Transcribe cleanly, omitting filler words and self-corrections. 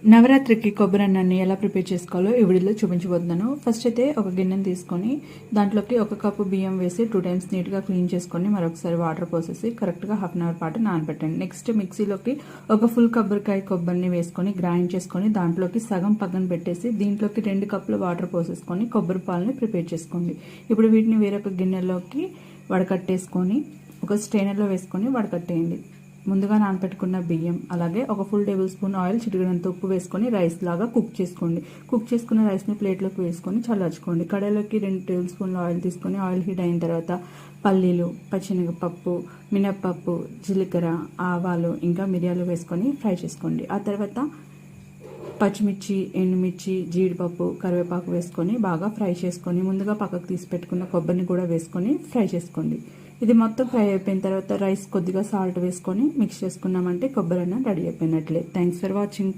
నవరాత్రికి కొబ్బరి అన్నాన్ని ఎలా ప్రిపేర్ చేసుకోవాలో ఈ వీడియోలో చూపించబోతున్నాను. ఫస్ట్ అయితే ఒక గిన్నెను తీసుకొని దాంట్లోకి 1 కప్పు బియ్యం వేసి 2 టైమ్స్ నీట్గా క్లీన్ చేసుకొని మరొకసారి వాటర్ పోసేసి కరెక్ట్గా హాఫ్ అన్ అవర్ పాటు నానబెట్టండి. నెక్స్ట్ మిక్సీలోకి ఒక ఫుల్ కొబ్బరిని వేసుకొని గ్రైండ్ చేసుకొని దాంట్లోకి సగం పక్కన పెట్టేసి దీంట్లోకి 2 కప్పుల వాటర్ పోసేసుకొని కొబ్బరి పాలని ప్రిపేర్ చేసుకోండి. ఇప్పుడు వీటిని వేరొక గిన్నెలోకి వడకట్టేసుకొని ఒక స్ట్రైనర్లో వేసుకొని వడకట్టేయండి. ముందుగా నానబెట్టుకున్న బియ్యం అలాగే ఒక ఫుల్ టేబుల్ స్పూన్ ఆయిల్, చిటికెడంత ఉప్పు వేసుకొని రైస్ లాగా కుక్ చేసుకోండి. కుక్ చేసుకున్న రైస్ని ప్లేట్లోకి వేసుకొని చల్లార్చుకోండి. కడాయిలోకి 2 టేబుల్ స్పూన్ల ఆయిల్ తీసుకొని ఆయిల్ హీట్ అయిన తర్వాత పల్లీలు, పచ్చిశనగపప్పు, మినప్పప్పు, జీలకర్ర, ఆవాలు ఇంకా మిరియాలు వేసుకొని ఫ్రై చేసుకోండి. ఆ తర్వాత పచ్చిమిర్చి, ఎండుమిర్చి, జీడిపప్పు, కరివేపాకు వేసుకొని బాగా ఫ్రై చేసుకొని ముందుగా పక్కకు తీసి పెట్టుకున్న కొబ్బరిని కూడా వేసుకొని ఫ్రై చేసుకోండి. ఇది మొత్తం ఫ్రై అయిపోయిన తర్వాత రైస్ కొద్దిగా సాల్ట్ వేసుకొని మిక్స్ చేసుకున్నామంటే కొబ్బరి అన్నం రెడీ అయిపోయినట్లే. Thanks for watching.